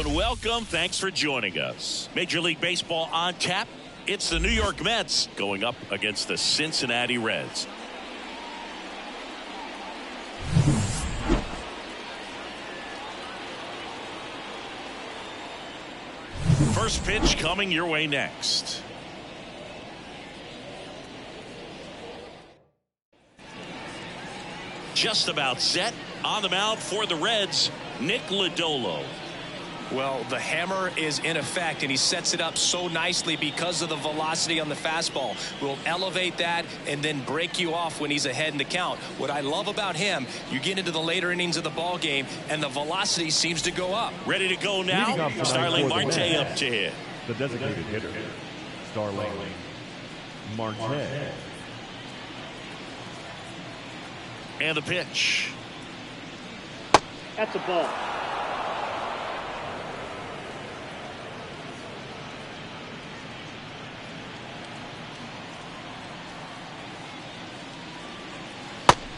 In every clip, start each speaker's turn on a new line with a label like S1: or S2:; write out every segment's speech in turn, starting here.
S1: and welcome. Thanks for joining us. Major League Baseball on tap. It's the New York Mets going up against the Cincinnati Reds. First pitch coming your way next. Just about set. On the mound for the Reds, Nick Lodolo.
S2: Well, the hammer is in effect, and he sets it up so nicely because of the velocity on the fastball. Will elevate that and then break you off when he's ahead in the count. What I love about him, you get into the later innings of the ball game, and the velocity seems to go up.
S1: Ready to go now. Starling Marte up to hit.
S3: The designated hitter, Starling Marte.
S1: And the pitch.
S4: That's a ball.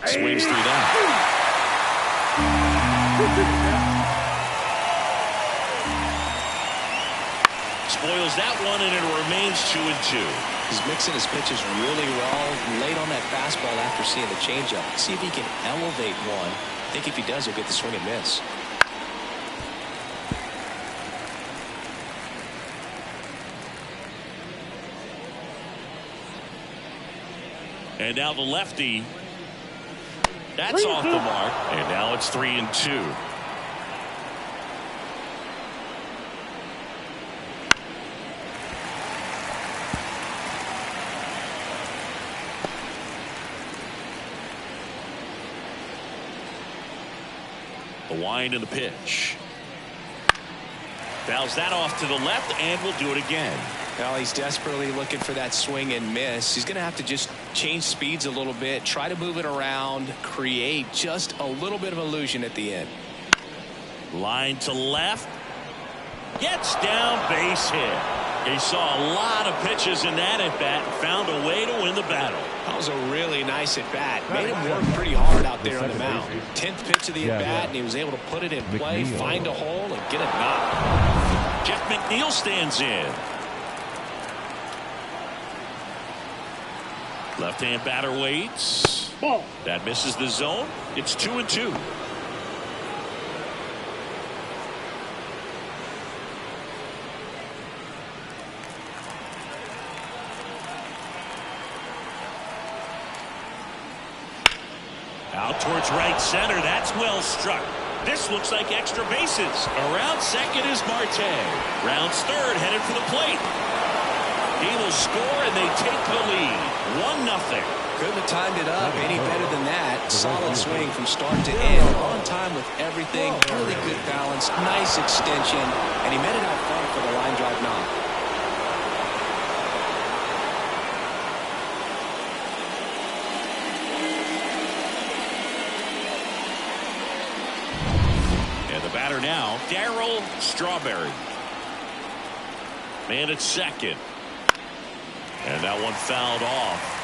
S1: Swings through that. Spoils that one, and it remains 2-2.
S2: He's mixing his pitches really well, late on that fastball after seeing the changeup. See if he can elevate one. I think if he does, he'll get the swing and miss.
S1: And now the lefty. That's off the mark. And now it's 3-2. The wind and the pitch. Fouls that off to the left, and will do it again.
S2: Well, he's desperately looking for that swing and miss. He's going to have to just change speeds a little bit, try to move it around, create just a little bit of illusion at the end.
S1: Line to left. Gets down, base hit. He saw a lot of pitches in that at-bat and found a way to win the battle.
S2: That was a really nice at-bat. Made him work pretty hard out there on the mound. 10th pitch of the at-bat, and he was able to put it in play, find a hole, and get a knock.
S1: Jeff McNeil stands in. Left-hand batter waits.
S4: Ball.
S1: That misses the zone. It's 2-2. Out towards right center. That's well struck. This looks like extra bases. Around second is Marte. Rounds third, headed for the plate. He will score, and they take the lead. 1-0.
S2: Couldn't have timed it up any better than that. Solid swing from start to end. On time with everything. Really good balance. Nice extension. And he met it out front for the line drive knock.
S1: And the batter now, Darryl Strawberry. Man at second. And that one fouled off.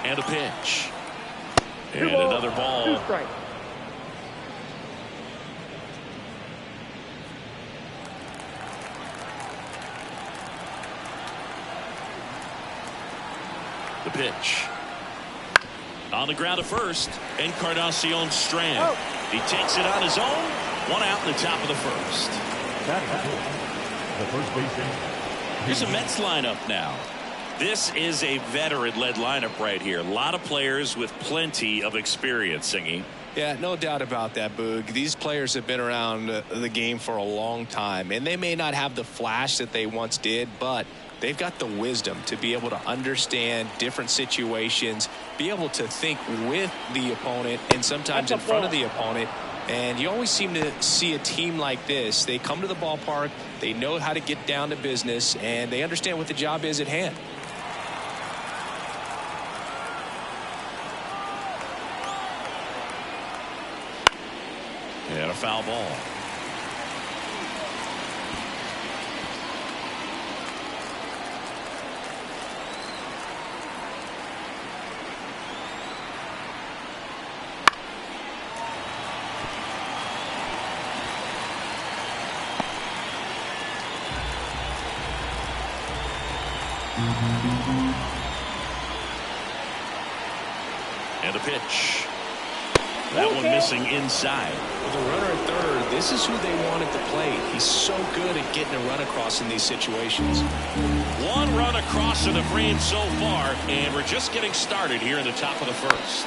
S1: And a pitch. And another ball.
S4: 2 strikes.
S1: The pitch. On the ground at first. Encarnacion Strand. He takes it on his own. 1 out in the top of the first.
S3: The first baseman.
S1: Here's a Mets lineup now. This is a veteran-led lineup right here. A lot of players with plenty of experience, Singy.
S2: Yeah, no doubt about that, Boog. These players have been around the game for a long time, and they may not have the flash that they once did, but they've got the wisdom to be able to understand different situations, be able to think with the opponent and sometimes in front of the opponent. And you always seem to see a team like this. They come to the ballpark, they know how to get down to business, and they understand what the job is at hand.
S1: And a foul ball. And a pitch. That one missing inside.
S2: With a runner at third, this is who they want at the plate. He's so good at getting a run across in these situations.
S1: One run across in the frame so far, and we're just getting started here in the top of the first.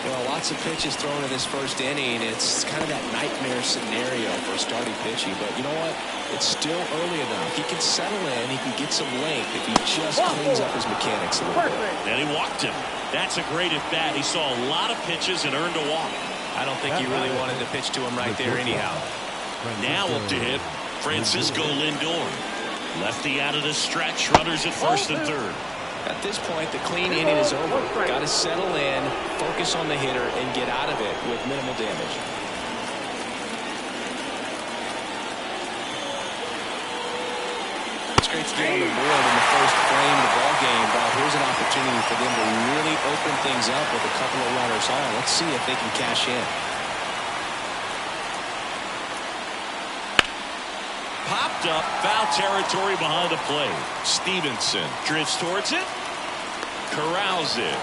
S2: Well, lots of pitches thrown in this first inning. It's kind of that nightmare scenario for starting pitching. But you know what? It's still early enough. He can settle in. He can get some length if he just cleans up his mechanics a little bit.
S1: And he walked him. That's a great at bat. He saw a lot of pitches and earned a walk.
S2: I don't think he really wanted to pitch to him right there anyhow.
S1: Now up to hit Francisco Lindor. Lefty out of the stretch. Runners at first and third.
S2: At this point, the clean inning is over. Got to settle in, focus on the hitter, and get out of it with minimal damage. It's great to get on the board in the first frame of the ball game, but here's an opportunity for them to really open things up with a couple of runners on. Let's see if they can cash in.
S1: Popped up, foul territory behind the plate. Stevenson drifts towards it, corrals it,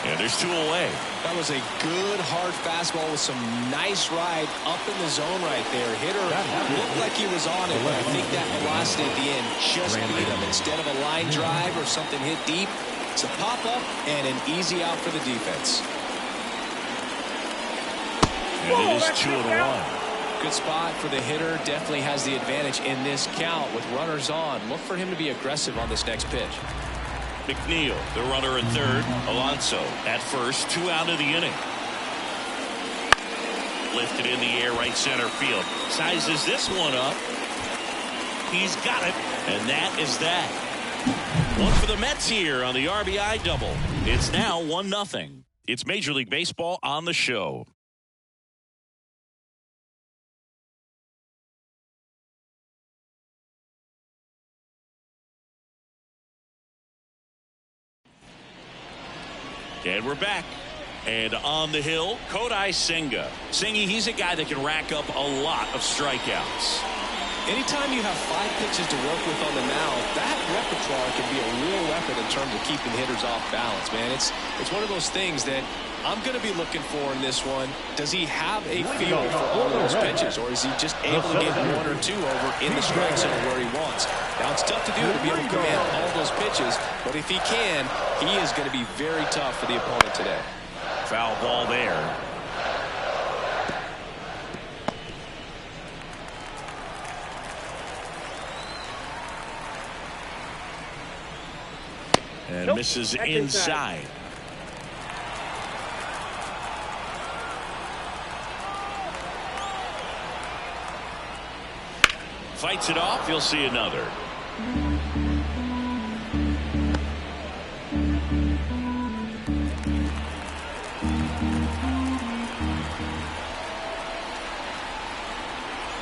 S1: and there's two away.
S2: That was a good hard fastball with some nice ride up in the zone right there. Hitter looked like he was on it, but I think that velocity at the end just beat him. Instead of a line drive or something hit deep, it's a pop up and an easy out for the defense.
S1: And it is 2-1.
S2: Good spot for the hitter. Definitely has the advantage in this count with runners on. Look for him to be aggressive on this next pitch.
S1: McNeil, the runner at third. Alonso at first. 2 out of the inning. Lifted in the air, right center field. Sizes this one up. He's got it. And that is that. One for the Mets here on the RBI double. It's now 1-0. It's Major League Baseball on the show. And we're back. And on the hill, Kodai Senga. Sengi, he's a guy that can rack up a lot of strikeouts.
S2: Anytime you have 5 pitches to work with on the mound, that repertoire can be a real weapon in terms of keeping hitters off balance, man. It's one of those things that I'm going to be looking for in this one. Does he have a feel for all of those pitches, or is he just able to get 1 or 2 over in the strike zone where he wants? Now, it's tough to do to be able to command all those pitches, but if he can, he is going to be very tough for the opponent today.
S1: Foul ball there. And misses inside. Fights it off. You'll see another.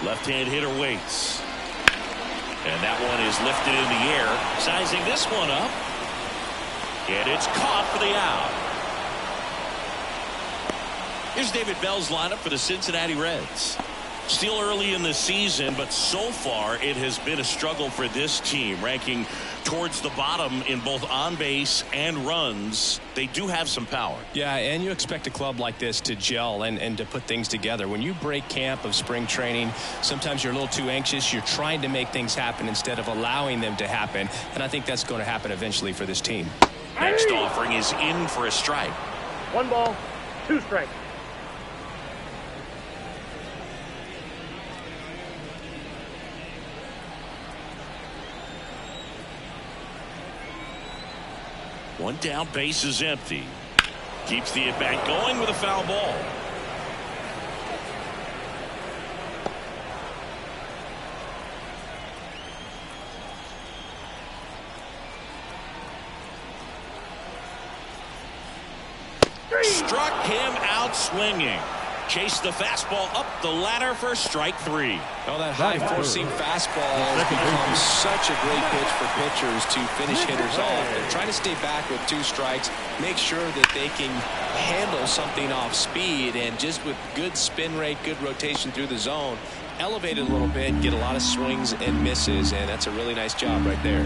S1: Left-hand hitter waits. And that one is lifted in the air. Sizing this one up. And it's caught for the out. Here's David Bell's lineup for the Cincinnati Reds. Still early in the season, but so far it has been a struggle for this team, ranking towards the bottom in both on base and runs. They do have some power.
S2: Yeah, and you expect a club like this to gel and to put things together. When you break camp of spring training, sometimes you're a little too anxious. You're trying to make things happen instead of allowing them to happen, and I think that's going to happen eventually for this team.
S1: Next offering is in for a strike.
S4: 1 ball, 2 strikes.
S1: One down, base is empty. Keeps the at-bat going with a foul ball. Struck him out swinging. Chased the fastball up the ladder for strike 3.
S2: Oh, that high four-seam fastball has become such a great pitch for pitchers to finish hitters off. They're trying to stay back with 2 strikes, make sure that they can handle something off speed, and just with good spin rate, good rotation through the zone, elevate it a little bit, get a lot of swings and misses, and that's a really nice job right there.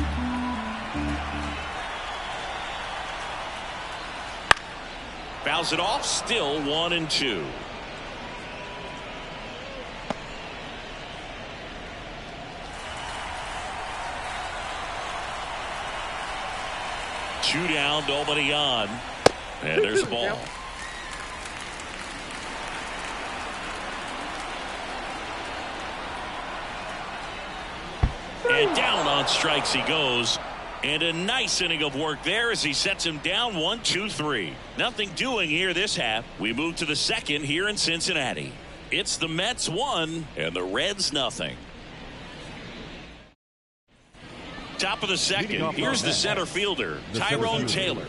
S1: Fouls it off, still 1-2. Two down, nobody on. And there's a ball. And down on strikes he goes. And a nice inning of work there as he sets him down 1-2-3. Nothing doing here this half. We move to the second here in Cincinnati. It's the Mets 1 and the Reds nothing. Top of the second. Here's the center fielder, Tyrone Taylor.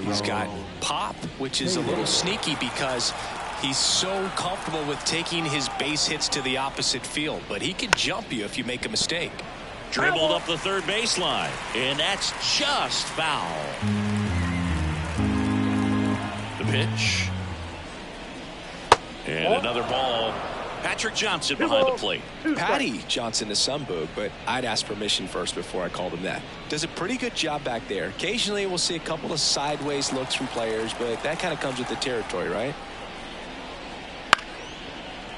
S2: He's got pop, which is a little sneaky because he's so comfortable with taking his base hits to the opposite field. But he can jump you if you make a mistake.
S1: Dribbled up the third baseline, and that's just foul. The pitch. And another ball. Patrick Johnson behind the plate.
S2: Patty Johnson to some boog, but I'd ask permission first before I called him that. Does a pretty good job back there. Occasionally we'll see a couple of sideways looks from players, but that kind of comes with the territory, right?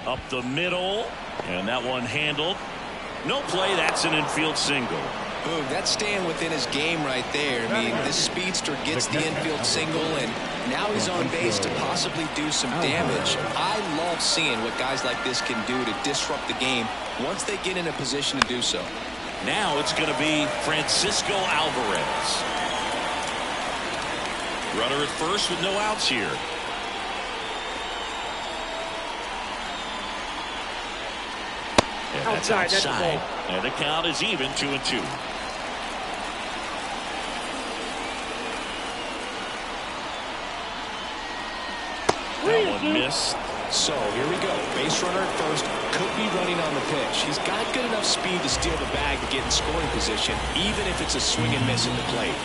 S1: Up the middle, and that one handled. No play, that's an infield single.
S2: Boog, that's staying within his game right there. I mean, this speedster gets the infield single, and now he's on base to possibly do some damage. I love seeing what guys like this can do to disrupt the game once they get in a position to do so.
S1: Now it's going to be Francisco Alvarez. Runner at first with no outs here. And that's outside. And the count is even 2-2. That one missed.
S2: So here we go. Base runner at first. Could be running on the pitch. He's got good enough speed to steal the bag to get in scoring position, even if it's a swing and miss at the plate.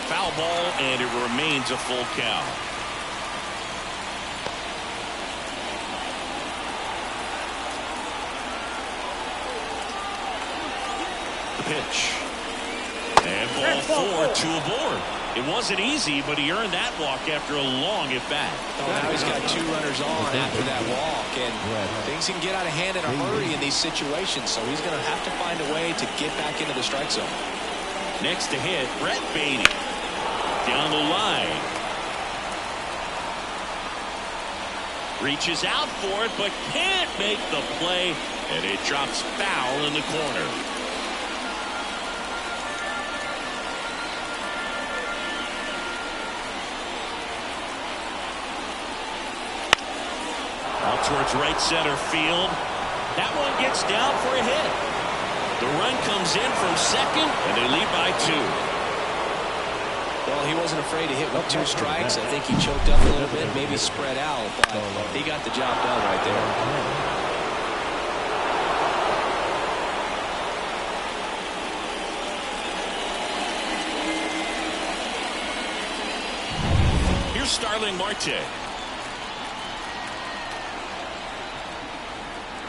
S1: Foul ball, and it remains a full count. The pitch. And ball 4, 2 aboard. It wasn't easy, but he earned that walk after a long at-bat.
S2: Oh, now he's got two runners on after that walk, and things can get out of hand in a hurry in these situations, so he's going to have to find a way to get back into the strike zone.
S1: Next to hit, Brett Beatty. Down the line. Reaches out for it, but can't make the play, and it drops foul in the corner. Out towards right center field. That one gets down for a hit. The run comes in from second, and they lead by 2.
S2: Well, he wasn't afraid to hit with 2 strikes. I think he choked up a little bit, maybe spread out, but he got the job done right there.
S1: Here's Starling Marte.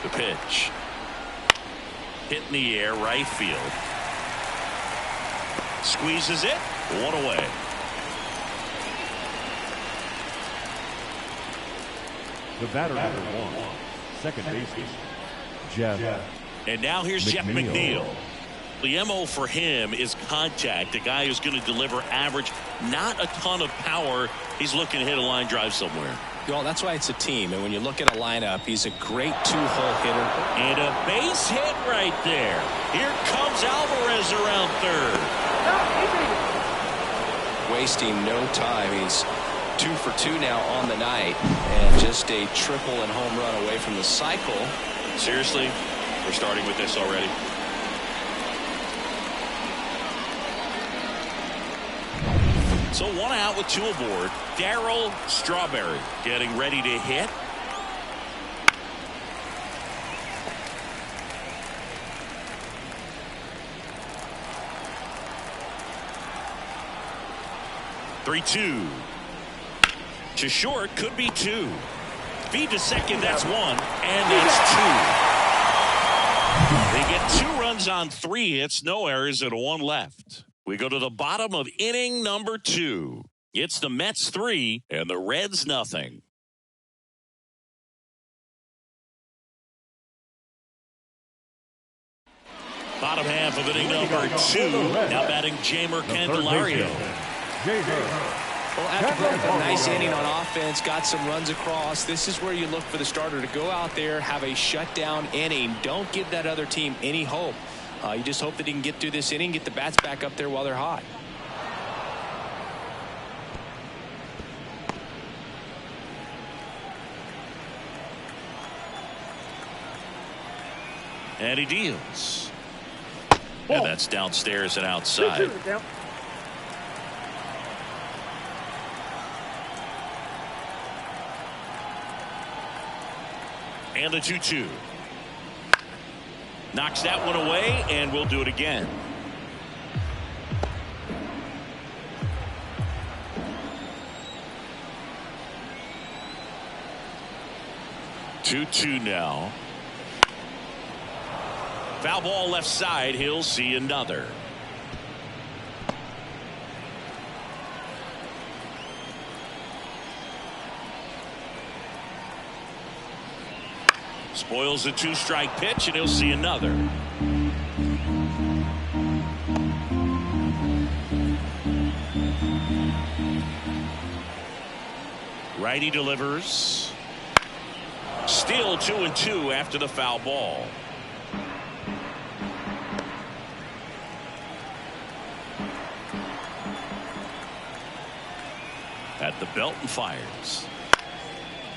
S1: The pitch. Hit in the air, right field. Squeezes it. 1 away.
S3: The batter number 1, second baseman, Jeff.
S1: And now here's Jeff McNeil. The MO for him is contact. A guy who's going to deliver average, not a ton of power. He's looking to hit a line drive somewhere.
S2: Well, that's why it's a team. And when you look at a lineup, he's a great 2-hole hitter.
S1: And a base hit right there. Here comes Alvarez around third.
S2: Wasting no time. He's 2 for 2 now on the night, and just a triple and home run away from the cycle.
S1: Seriously, we're starting with this already. So 1 out with 2 aboard. Darryl Strawberry getting ready to hit. 3-2. To short, could be 2. Feed to second, that's 1, and that's 2. They get 2 runs on 3 hits, no errors, and 1 left. We go to the bottom of inning number 2. It's the Mets 3 and the Reds nothing. Bottom half of inning number 2. Now batting Jeimer Candelario.
S2: Well, after a nice inning on offense, got some runs across, this is where you look for the starter to go out there, have a shutdown inning. Don't give that other team any hope. You just hope that he can get through this inning, get the bats back up there while they're hot.
S1: And he deals. And that's downstairs and outside. And the 2-2. Knocks that one away, and we'll do it again. Two now. Foul ball left side. He'll see another. Spoils the 2-strike pitch, and he'll see another. Righty delivers. Still 2-2 after the foul ball. At the belt and fires.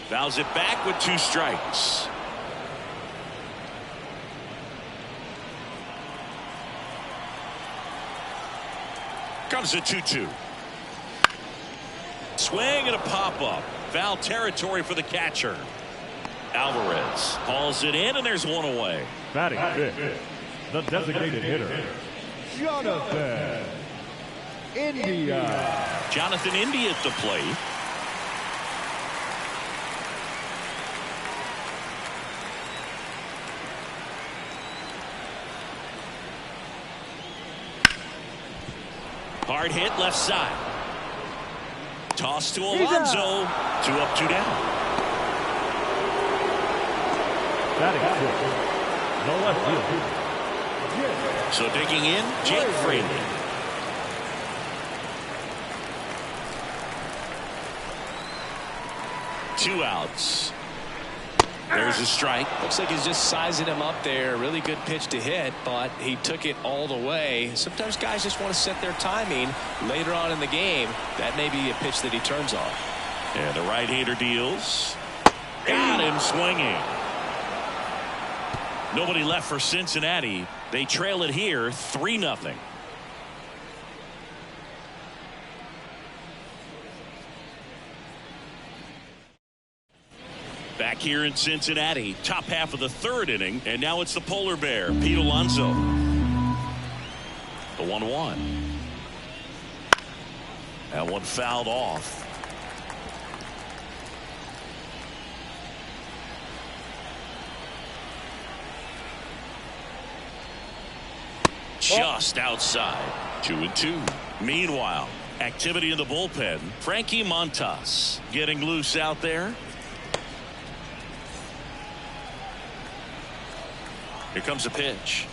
S1: Fouls it back with 2 strikes. Comes a 2-2. Swing and a pop-up. Foul territory for the catcher. Alvarez hauls it in, and there's 1 away.
S3: Batting fifth, the designated hitter, Jonathan India.
S1: Jonathan India at the plate. Hard hit left side. Toss to Alonso. 2 up, 2 down.
S3: Batting sixth, the left fielder.
S1: So digging in, Jake Fraley. Two outs. There's a strike.
S2: Looks like he's just sizing him up there. Really good pitch to hit, but he took it all the way. Sometimes guys just want to set their timing later on in the game. That may be a pitch that he turns on.
S1: And the right-hander deals. Got him swinging. Nobody left for Cincinnati. They trail it here 3-0. Back here in Cincinnati, top half of the 3rd inning, and now it's the polar bear, Pete Alonso. The 1-1. That one fouled off. Just outside. 2-2. Meanwhile, activity in the bullpen. Frankie Montas getting loose out there. Here comes a pitch.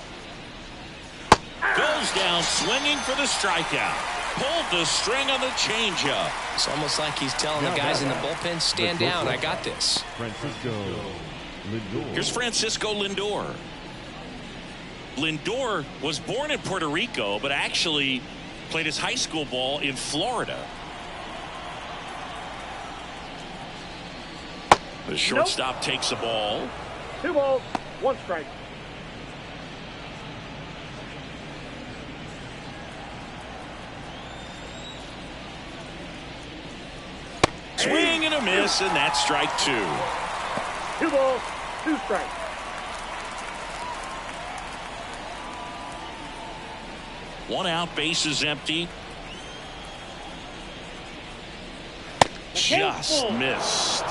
S1: Goes down swinging for the strikeout. Pulled the string on the changeup.
S2: It's almost like he's telling the guys in the bullpen, stand down, I got this.
S3: Francisco Lindor.
S1: Here's Francisco Lindor. Lindor was born in Puerto Rico, but actually played his high school ball in Florida. The shortstop takes the ball.
S4: 2 balls, 1 strike.
S1: Swing and a miss, and that's strike 2.
S4: 2 balls, 2 strikes.
S1: One out, bases empty. Just missed.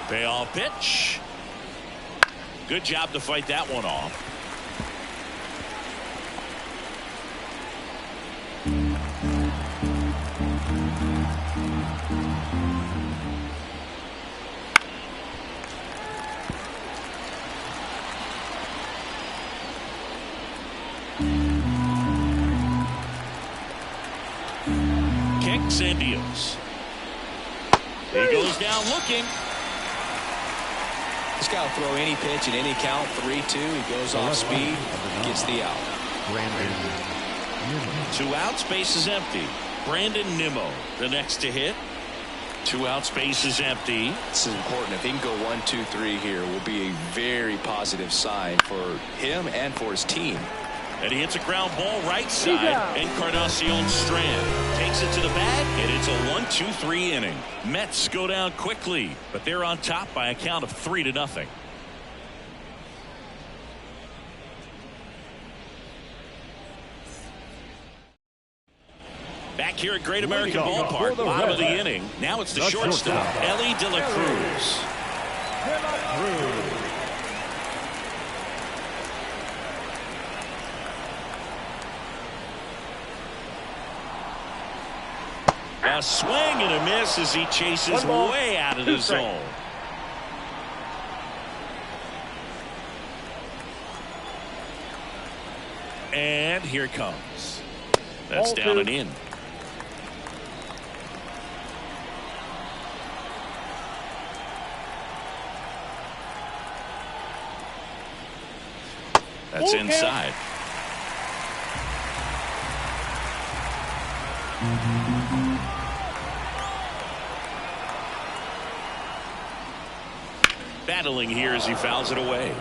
S1: Payoff pitch. Good job to fight that one off. Kicks and deals. He goes down looking.
S2: He's got to throw any pitch in any count. 3-2. He goes off speed, gets the out.
S1: 2 outs, base is empty. Brandon Nimmo, the next to hit. 2 outs, base is empty.
S2: This is important. If he can go 1-2-3 here, will be a very positive sign for him and for his team.
S1: And he hits a ground ball right side. Encarnacion Strand takes it to the bag, and it's a 1-2-3 inning. Mets go down quickly, but they're on top by a count of 3-0. Back here at Great American Ballpark, bottom of the inning. Now it's the shortstop, Ellie De La Cruz. A swing and a miss as he chases way out of the zone. And here it comes. That's down and in. That's inside. Battling here as he fouls it away.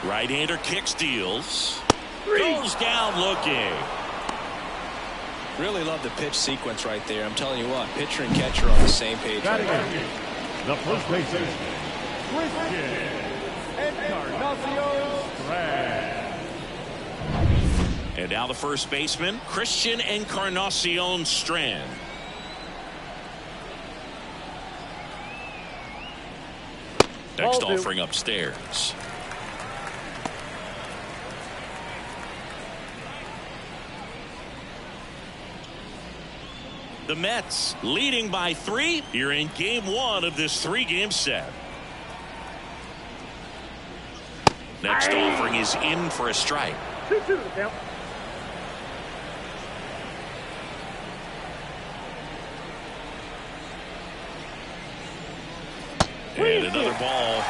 S1: Right-hander kicks, deals. Goes down looking.
S2: Really love the pitch sequence right there. I'm telling you what, pitcher and catcher on the same page right there.
S3: The first baseman, Christian Encarnacion Strand.
S1: And now the first baseman, Christian Encarnacion Strand. Next offering upstairs. The Mets leading by 3 here in game 1 of this 3-game set. Next offering is in for a strike.
S4: 2-2 to the count.
S1: And another ball.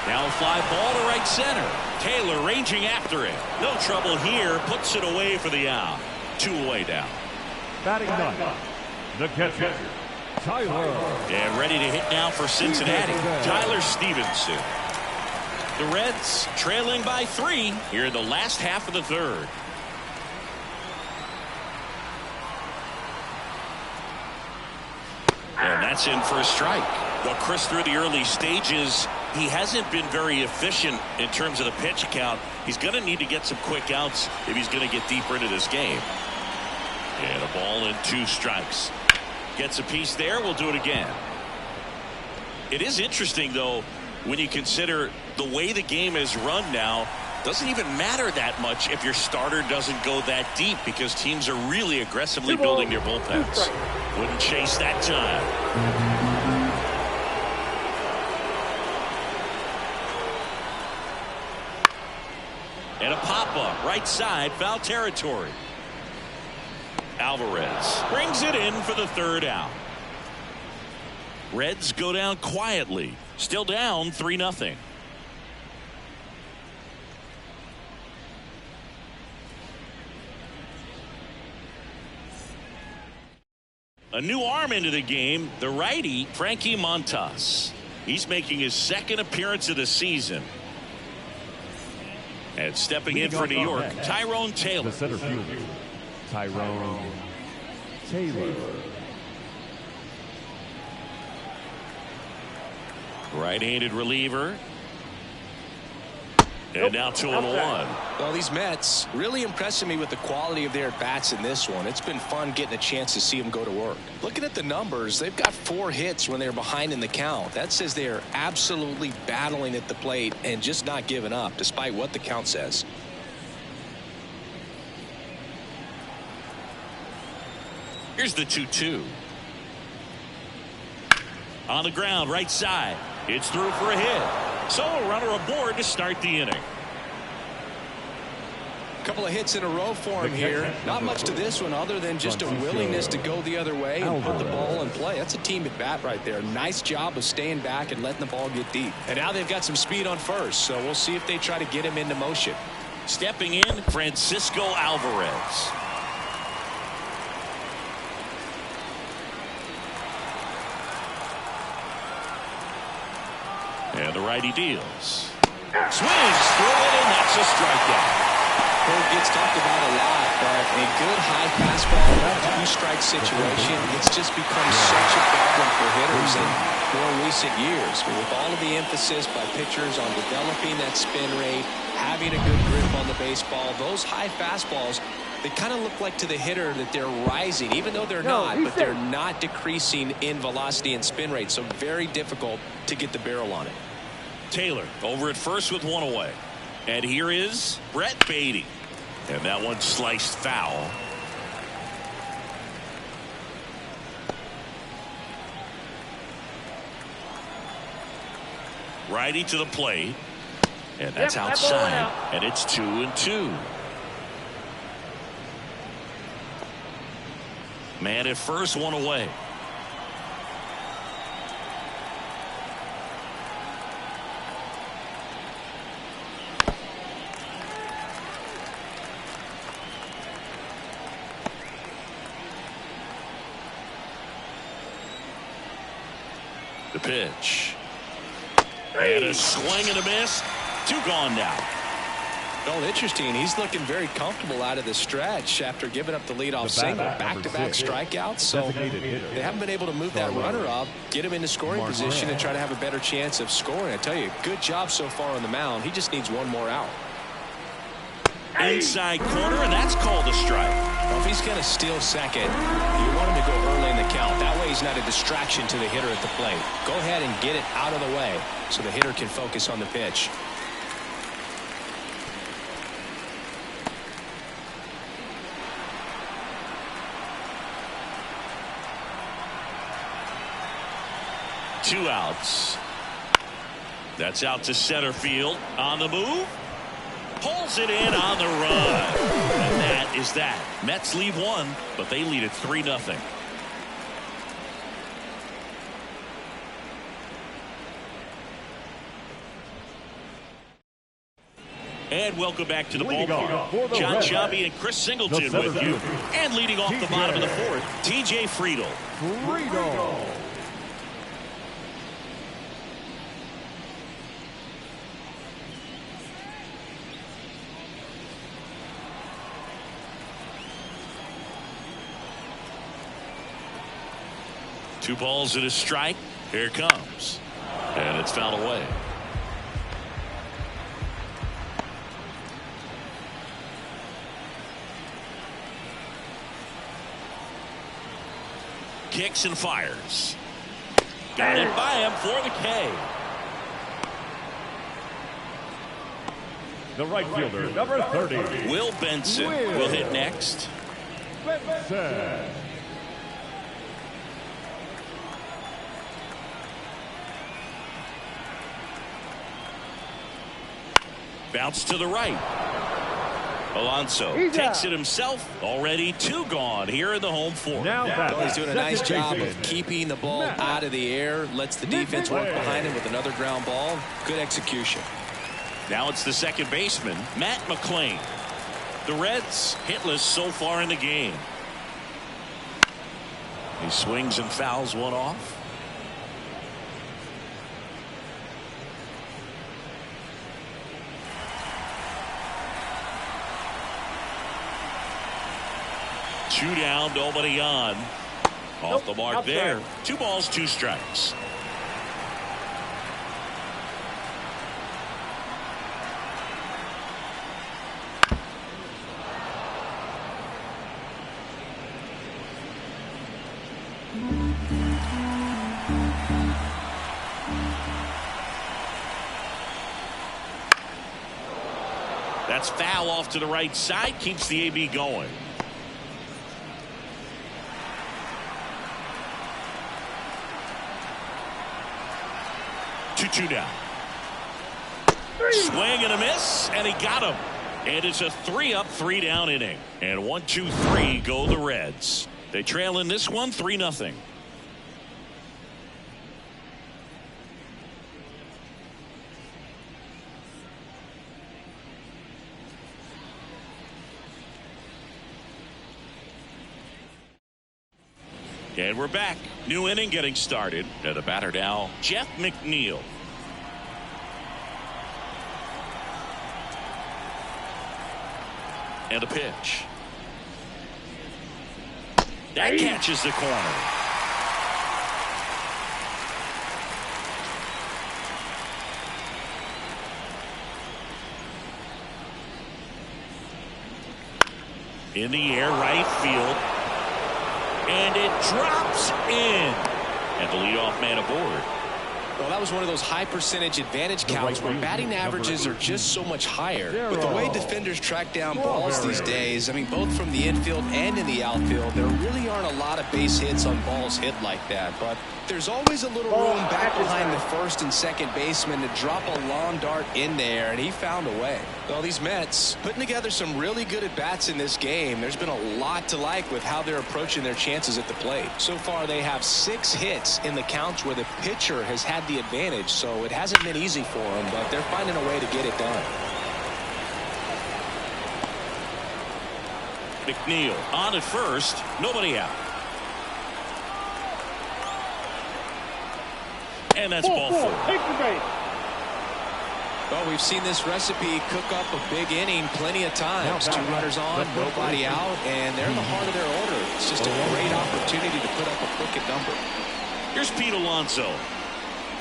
S1: Now a fly ball to right center. Taylor ranging after it. No trouble here. Puts it away for the out. 2 away down.
S3: Batting ninth, the catcher, Tyler.
S1: And ready to hit now for Cincinnati, Tyler Stevenson. The Reds trailing by 3 here in the last half of the 3rd. And that's in for a strike. Well, Chris, through the early stages, he hasn't been very efficient in terms of the pitch count. He's going to need to get some quick outs if he's going to get deeper into this game. And a ball and 2 strikes. Gets a piece there. We'll do it again. It is interesting, though, when you consider the way the game is run now. Doesn't even matter that much if your starter doesn't go that deep, because teams are really aggressively building their bullpens. Wouldn't chase that time. And a pop-up right side, foul territory. Alvarez brings it in for the 3rd out. Reds go down quietly, still down 3-0. A new arm into the game, the righty, Frankie Montas. He's making his second appearance of the season. And stepping in for New York, Tyrone Taylor.
S3: The center fielder, Tyrone Taylor.
S1: Right-handed reliever. And now 2-1.
S2: Well, these Mets really impressing me with the quality of their at-bats in this one. It's been fun getting a chance to see them go to work. Looking at the numbers, they've got 4 hits when they're behind in the count. That says they are absolutely battling at the plate and just not giving up, despite what the count says.
S1: Here's the 2-2. On the ground, right side. It's through for a hit. So a runner aboard to start the inning.
S2: A couple of hits in a row for him here. Not much to this one other than just a willingness to go the other way and put the ball in play. That's a team at bat right there. Nice job of staying back and letting the ball get deep. And now they've got some speed on first, so we'll see if they try to get him into motion.
S1: Stepping in, Francisco Alvarez. And the righty deals. Swings through it, and that's a strikeout.
S2: It gets talked about a lot, but a good high fastball, 2-strike situation, it's just become such a problem for hitters in more recent years. With all of the emphasis by pitchers on developing that spin rate, having a good grip on the baseball, those high fastballs, they kind of look like to the hitter that they're rising, even though they're not, but they're not decreasing in velocity and spin rate, so very difficult to get the barrel on it.
S1: Taylor over at first with 1 away. And here is Brett Beatty. And that one sliced foul. Righty to the plate. And that's outside. And it's 2-2. Man at first, 1 away. The pitch. And a swing and a miss. 2 gone now.
S2: Well, interesting. He's looking very comfortable out of the stretch after giving up the leadoff single. Back-to-back strikeouts. So they haven't been able to move that runner up, get him into scoring position, and try to have a better chance of scoring. I tell you, good job so far on the mound. He just needs 1 more out.
S1: Inside corner, and that's called a strike.
S2: Well, if he's going to steal second, you want him to go early in the count. That way he's not a distraction to the hitter at the plate. Go ahead and get it out of the way so the hitter can focus on the pitch.
S1: Two outs. That's out to center field. On the move. Pulls it in on the run. And that is that. Mets leave 1, but they lead it 3-0. And welcome back to the ballpark. John Sciambi and Chris Singleton with you. And leading off the bottom of the 4th, TJ Friedl. Two balls and a strike. Here it comes. And it's fouled away. Kicks and fires. Got it by him for the K.
S3: The right fielder, number 30.
S1: Will Benson will hit next.
S3: Benson.
S1: Bounce to the right. Alonso takes it himself. Already 2 gone here in the home 4th.
S2: Well, he's doing a nice job of keeping the ball out of the air. Lets the defense work behind him with another ground ball. Good execution.
S1: Now it's the second baseman, Matt McClain. The Reds hitless so far in the game. He swings and fouls one off. Two down, nobody on. Off the mark there. 2 balls, 2 strikes. That's foul off to the right side. Keeps the AB going. Two down. Swing and a miss, and he got him. And it's a 3-up, 3-down inning. And 1, 2, 3 go the Reds. They trail in this one 3-0. And we're back. New inning getting started. And the batter now, Jeff McNeil. And a pitch. That catches the corner. In the air, right field. And it drops in. And the leadoff man aboard.
S2: Well, that was one of those high percentage advantage counts where batting averages are just so much higher. With the way defenders track down balls these days, I mean, both from the infield and in the outfield, there really aren't a lot of base hits on balls hit like that. But there's always a little room back behind the first and second baseman to drop a long dart in there, and he found a way. Well, these Mets putting together some really good at-bats in this game. There's been a lot to like with how they're approaching their chances at the plate. So far, they have 6 hits in the counts where the pitcher has had the advantage, so it hasn't been easy for them, but they're finding a way to get it done.
S1: McNeil on at first, nobody out. And that's ball 4.
S4: Take the base.
S2: Well, we've seen this recipe cook up a big inning plenty of times. 2 runners on, nobody out, and they're in the heart of their order. It's just a great opportunity to put up a crooked number.
S1: Here's Pete Alonso.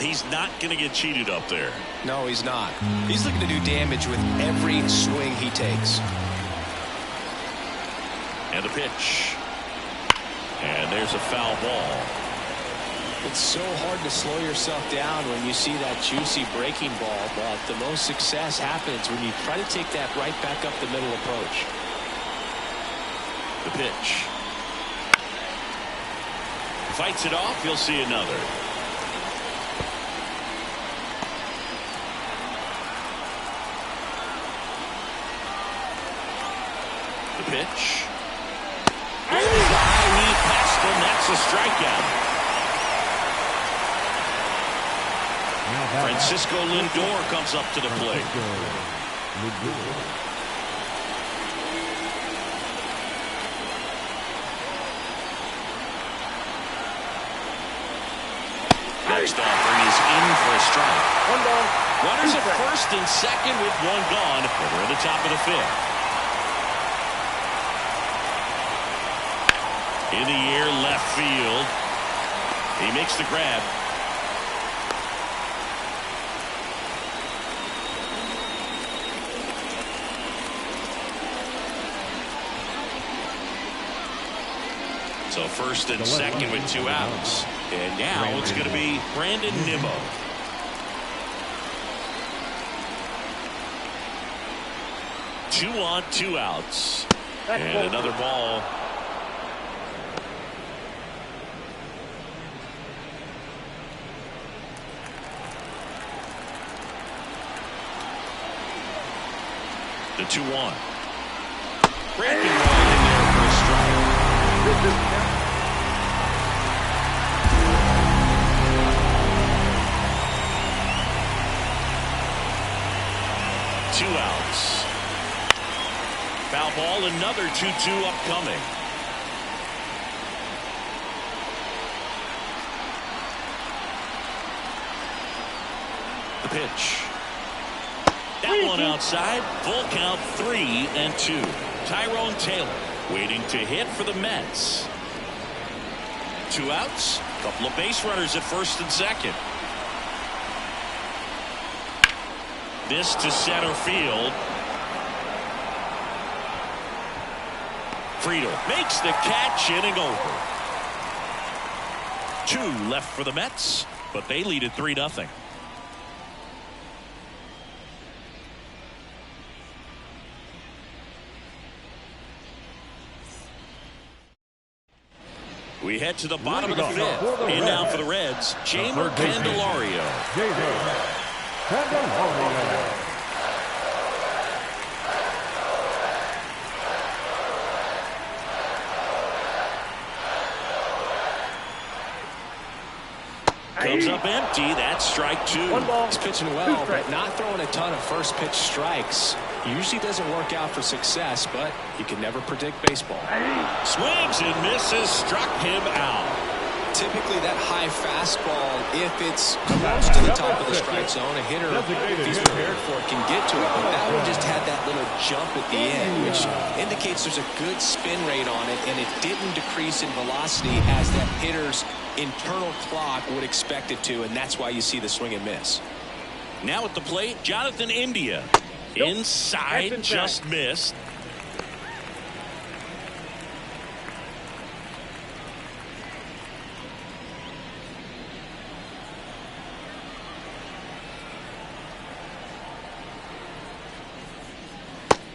S1: He's not going to get cheated up there.
S2: No, he's not. He's looking to do damage with every swing he takes.
S1: And a pitch. And there's a foul ball.
S2: It's so hard to slow yourself down when you see that juicy breaking ball, but the most success happens when you try to take that right back up the middle approach.
S1: The pitch. Fights it off. You'll see another. The pitch. He passed him. That's a strikeout. Francisco Lindor comes up to the plate. Next offering is in for a strike.
S4: 1 ball.
S1: Runners at first and second with 1 gone. We're in the top of the 5th. In the air, left field. He makes the grab. So first and second with 2 outs. And now it's going to be Brandon Nimmo. Two on, 2 outs. And another ball. The 2-1. Brandon Nimmo in there for a strike. 2 outs. Foul ball, another 2-2 upcoming. pitch. That one outside. Full count, 3-2. Tyrone Taylor waiting to hit for the Mets. 2 outs. Couple of base runners at first and second. This to center field. Friedel makes the catch, inning over. 2 left for the Mets, but they lead at 3-0. We head to the bottom of the 5th. In now for the Reds, Jamer Candelario.
S3: Candelario.
S1: Comes up empty. That's strike 2.
S4: 1 ball.
S2: He's pitching well, but not throwing a ton of first pitch strikes. Usually doesn't work out for success, but you can never predict baseball.
S1: Swings and misses. Struck him out.
S2: Typically that high fastball, if it's close to the top of the strike zone, a hitter, if he's prepared for it, can get to it. But that one just had that little jump at the end, which indicates there's a good spin rate on it, and it didn't decrease in velocity as that hitter's internal clock would expect it to, and that's why you see the swing and miss.
S1: Now at the plate, Jonathan India. Inside, just missed.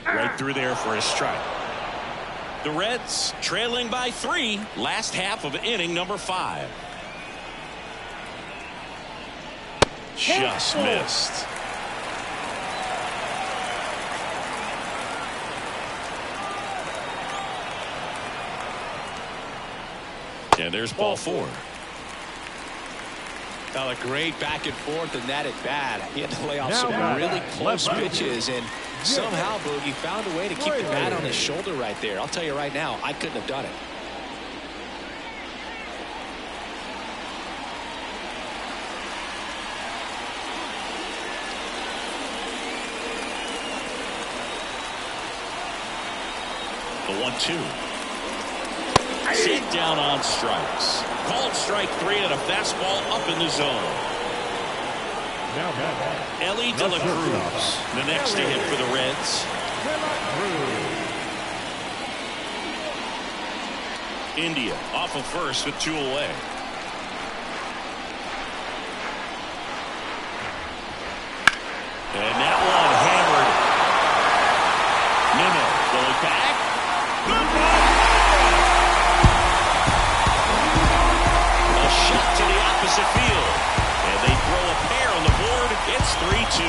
S1: Right through there for a strike. The Reds trailing by 3, last half of inning number 5. Just missed. And there's ball 4.
S2: A great back and forth in that at bat. He had to lay off some really close pitches, and somehow Boogie found a way to keep the bat on his shoulder right there. I'll tell you right now, I couldn't have done it.
S1: The 1-2. Sit down on strikes. Called strike 3 and a fastball up in the zone. Ellie De La Cruz, the next to hit for the Reds. India off of first with 2 away. And that one hammered. Nimmo going back. A shot to the opposite field. And they throw a pair on the board. It's 3-2.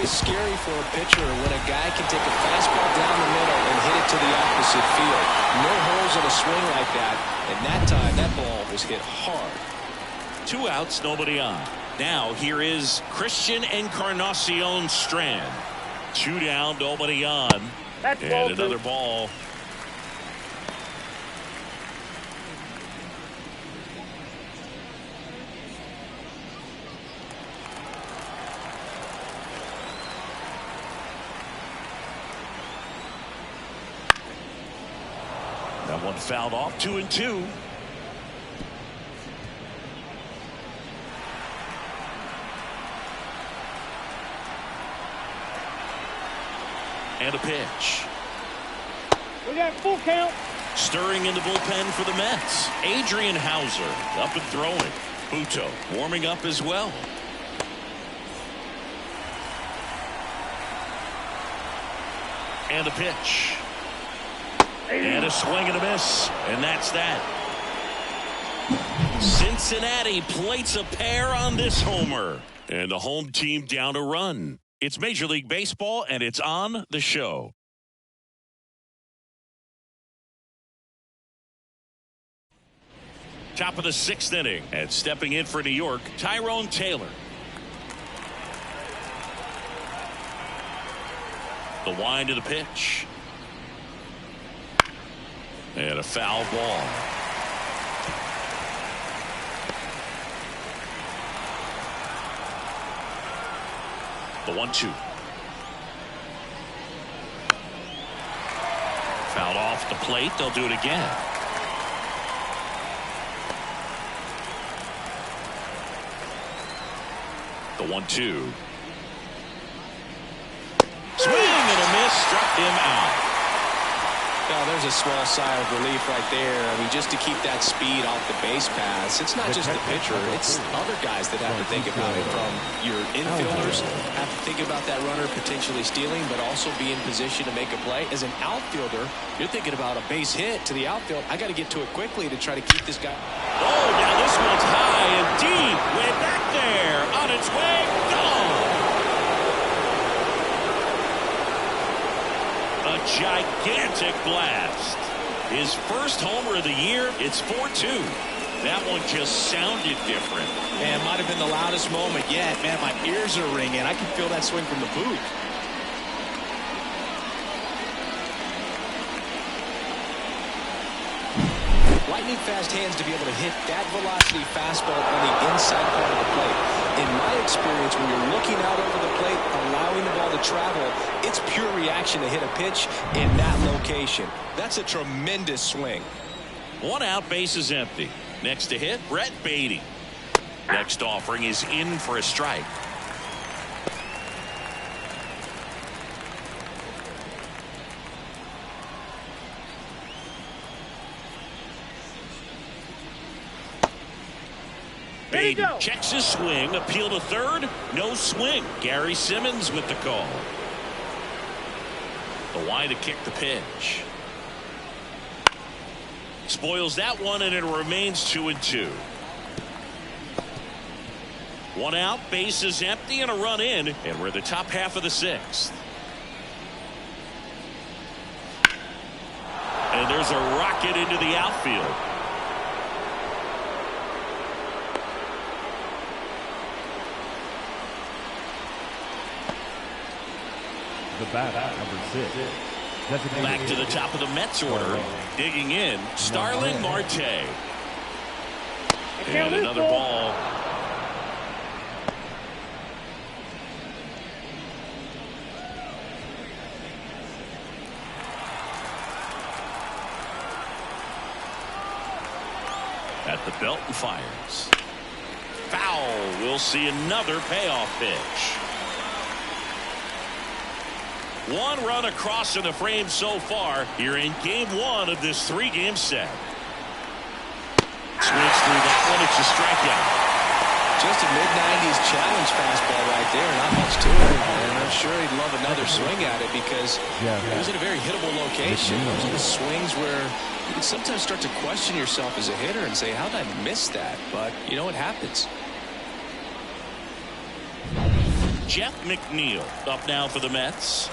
S2: Scary for a pitcher when a guy can take a fastball down the middle and hit it to the opposite field. No holes in a swing like that, and that time that ball was hit hard.
S1: 2 outs, nobody on. Now here is Christian Encarnacion Strand. 2 down, nobody on.
S4: That's
S1: and
S4: ball
S1: another
S4: 2.
S1: ball. That one fouled off. 2-2. And a pitch.
S4: We got full count.
S1: Stirring in the bullpen for the Mets. Adrian Hauser up and throwing. Buto warming up as well. And a pitch. And a swing and a miss. And that's that. Cincinnati plates a pair on this homer. And the home team down a run. It's Major League Baseball, and it's on the show. Top of the 6th inning, and stepping in for New York, Tyrone Taylor. The wind of the pitch. And a foul ball. The 1-2. Fouled off the plate. They'll do it again. The 1-2. Swing and a miss. Struck him out.
S2: Now, there's a small sigh of relief right there. I mean, just to keep that speed off the base paths. It's not just the pitcher. It's other guys that have to think about it. From your infielders have to think about that runner potentially stealing, but also be in position to make a play. As an outfielder, you're thinking about a base hit to the outfield. I got to get to it quickly to try to keep this guy.
S1: Oh, now this one's high and deep. Way back there. On its way. Gone. A gigantic blast. His first homer of the year. It's 4-2. That one just sounded different.
S2: Man, might have been the loudest moment yet. Man, my ears are ringing. I can feel that swing from the booth. Lightning fast hands to be able to hit that velocity fastball on the inside part of the plate. In my experience, when you're looking out over the plate, allowing the ball to travel, it's pure reaction to hit a pitch in that location. That's a tremendous swing.
S1: 1 out, base is empty. Next to hit, Brett Beatty. Next offering is in for a strike. Beatty checks his swing. Appeal to third. No swing. Gary Simmons with the call. The wide to kick the pitch. Spoils that one, and it remains 2-2. 1 out, base is empty, and a run in, and we're the top half of the 6th. And there's a rocket into the outfield.
S3: The bat, number 6.
S1: Back to the top of the Mets order. Digging in, Starling Marte. And another ball. At the belt and fires. Foul. We'll see another payoff pitch. 1 run across in the frame so far here in game 1 of this 3-game set. Swings through that one. It's a strikeout.
S2: Just a mid-90s challenge fastball right there. Not much to it. And I'm sure he'd love another swing at it because it was in a very hittable location. Those are the swings where you can sometimes start to question yourself as a hitter and say, how did I miss that? But, you know, it happens.
S1: Jeff McNeil up now for the Mets.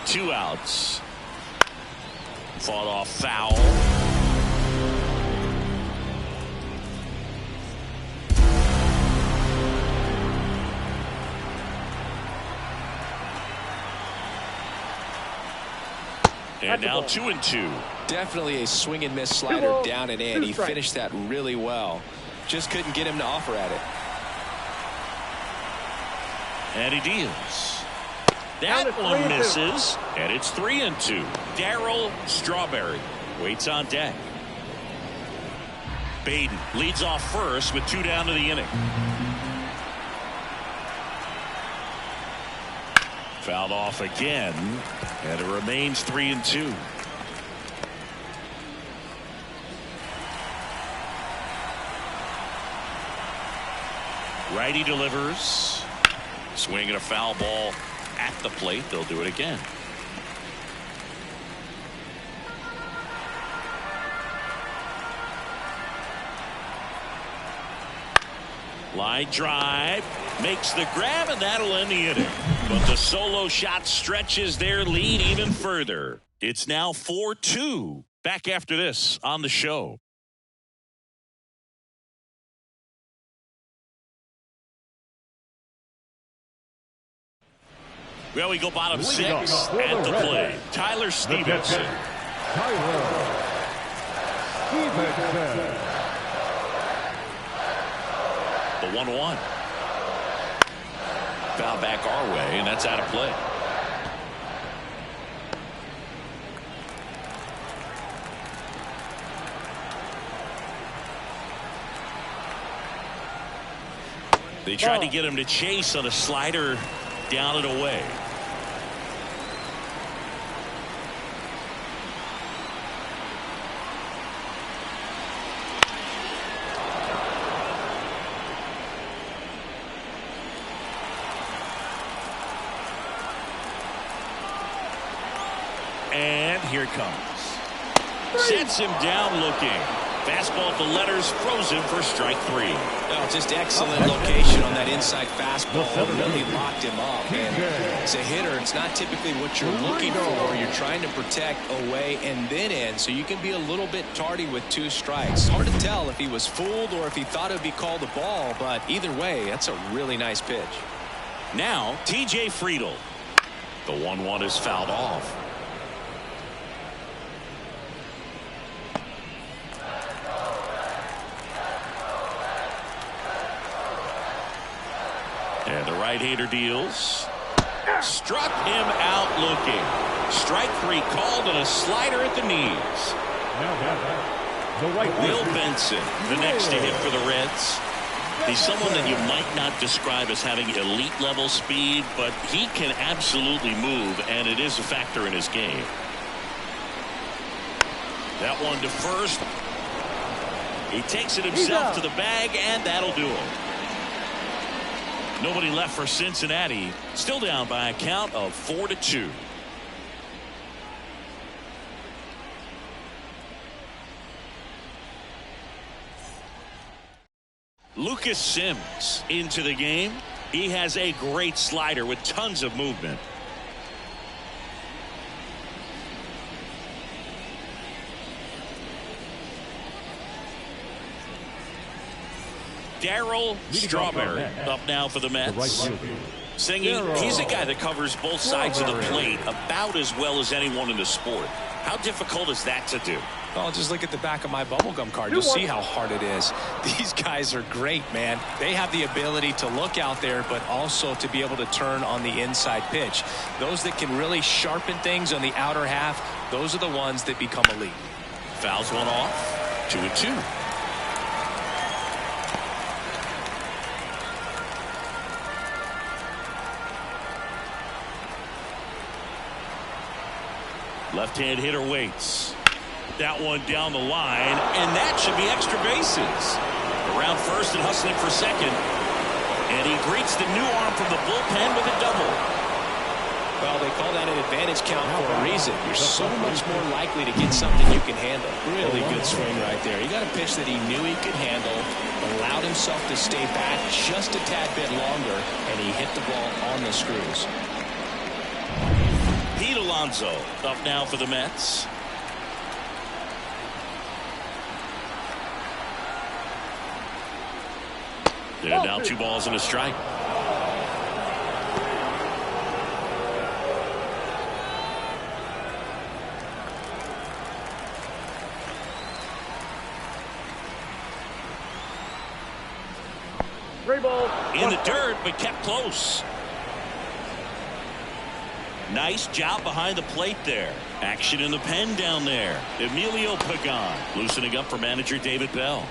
S1: 2 outs. Fought off foul. And now 2-2.
S2: Definitely a swing and miss slider down and in. He finished that really well. Just couldn't get him to offer at it.
S1: And he deals. That one misses, and it's 3-2. Darryl Strawberry waits on deck. Baden leads off first with 2 down to the inning. Fouled off again, and it remains 3-2. Righty delivers. Swinging a foul ball at the plate. They'll do it again. Line drive, makes the grab, and that'll end the inning. But the solo shot stretches their lead even further. It's now 4-2. Back after this on the show. Well, we go bottom six at the plate. Tyler Stevenson.
S3: Tyler Stevenson.
S1: The 1-1. Foul back our way, and that's out of play. They tried to get him to chase on a slider down and away. And here it comes. Sets him down looking. Fastball at the letters, frozen for strike 3.
S2: Oh, just excellent location on that inside fastball. Really locked him up. And as a hitter, it's not typically what you're looking for. You're trying to protect away and then in, so you can be a little bit tardy with 2 strikes. Hard to tell if he was fooled or if he thought it would be called a ball, but either way, that's a really nice pitch.
S1: Now, T.J. Friedl. The 1-1 is fouled off. And the right-hander deals. Struck him out looking. Strike 3 called and a slider at the knees. Will Benson, the next to hit for the Reds. He's someone that you might not describe as having elite level speed, but he can absolutely move, and it is a factor in his game. That one to first. He takes it himself to the bag, and that'll do him. Nobody left for Cincinnati. Still down by a count of 4-2. Lucas Sims into the game. He has a great slider with tons of movement. Darryl Strawberry up now for the Mets. Singing, he's a guy that covers both sides of the plate about as well as anyone in the sport. How difficult is that to do?
S2: Oh, just look at the back of my bubblegum card. You'll see how hard it is. These guys are great, man. They have the ability to look out there, but also to be able to turn on the inside pitch. Those that can really sharpen things on the outer half, those are the ones that become elite.
S1: Fouls one off. 2-2. Left-hand hitter waits. That one down the line, and that should be extra bases. Around first and hustling for second. And he greets the new arm from the bullpen with a double.
S2: Well, they call that an advantage count for a reason. You're so much more likely to get something you can handle. Really good swing right there. He got a pitch that he knew he could handle, allowed himself to stay back just a tad bit longer, and he hit the ball on the screws.
S1: Pete Alonso up now for the Mets. And now 2 balls and a strike. In the dirt, but kept close. Nice job behind the plate there. Action in the pen down there. Emilio Pagan loosening up for manager David Bell.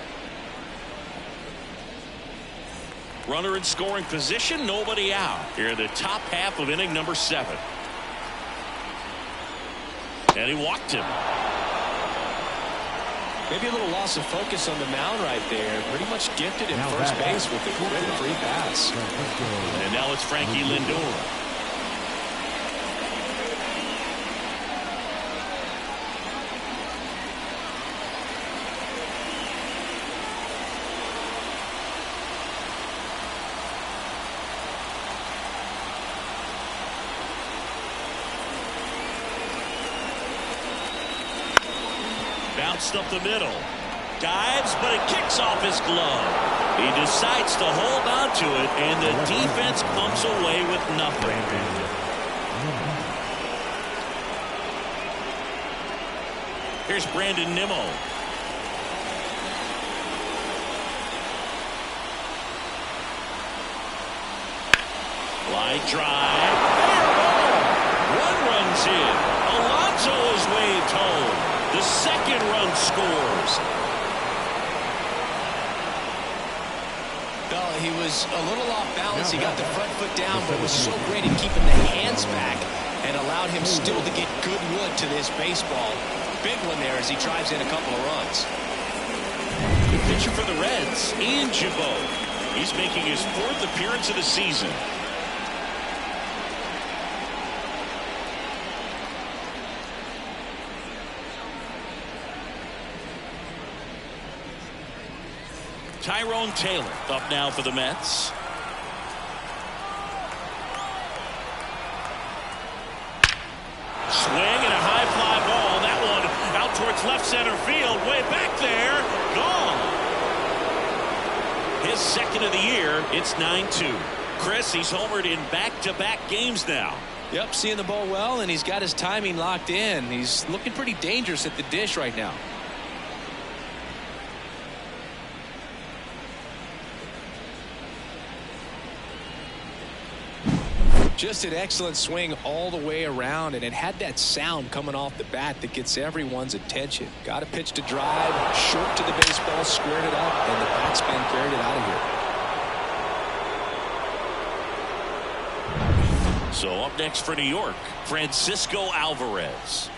S1: Runner in scoring position, nobody out. Here in the top half of inning number 7. And he walked him.
S2: Maybe a little loss of focus on the mound right there. Pretty much gifted in first base with a quick free pass.
S1: And now it's Frankie Lindor. bounced up the middle. Dives, but it kicks off his glove. He decides to hold on to it, and the defense comes away with nothing. Here's Brandon Nimmo. Line drive. One runs in. Alonso is waved home. The second run scores.
S2: Well, he was a little off balance. He got the front foot down, but was so great at keeping the hands back and allowed him still to get good wood to this baseball. Big one there as he drives in a couple of runs.
S1: The pitcher for the Reds, Ian Gibaut. He's making his 4th appearance of the season. Tyrone Taylor up now for the Mets. Swing and a high fly ball. That one out towards left center field. Way back there. Gone. His second of the year. It's 9-2. Chris, he's homered in back-to-back games now.
S2: Yep, seeing the ball well, and he's got his timing locked in. He's looking pretty dangerous at the dish right now. Just an excellent swing all the way around, and it had that sound coming off the bat that gets everyone's attention. Got a pitch to drive, short to the baseball, squared it up, and the backspin carried it out of here.
S1: So up next for New York, Francisco Alvarez.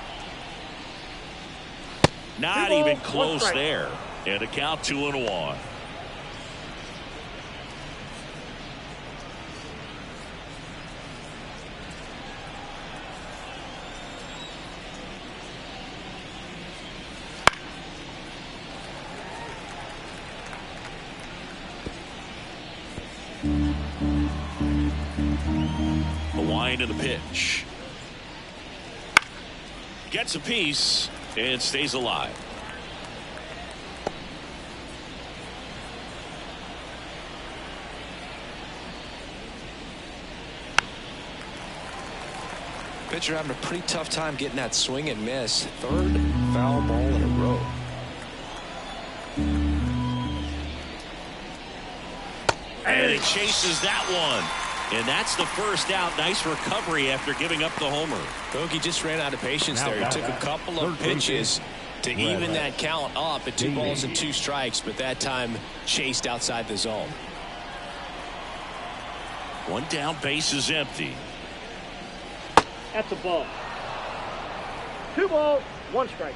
S1: Not even close there. And a count 2-1. To the pitch. Gets a piece and stays alive.
S2: Pitcher having a pretty tough time getting that swing and miss. 3rd foul ball in a row.
S1: And he chases that one. And that's the first out. Nice recovery after giving up the homer.
S2: Bogey just ran out of patience there. He took a couple of pitches to even that count up at 2 balls and 2 strikes, but that time chased outside the zone.
S1: One down, base is empty.
S4: That's a ball. 2 balls, 1 strike.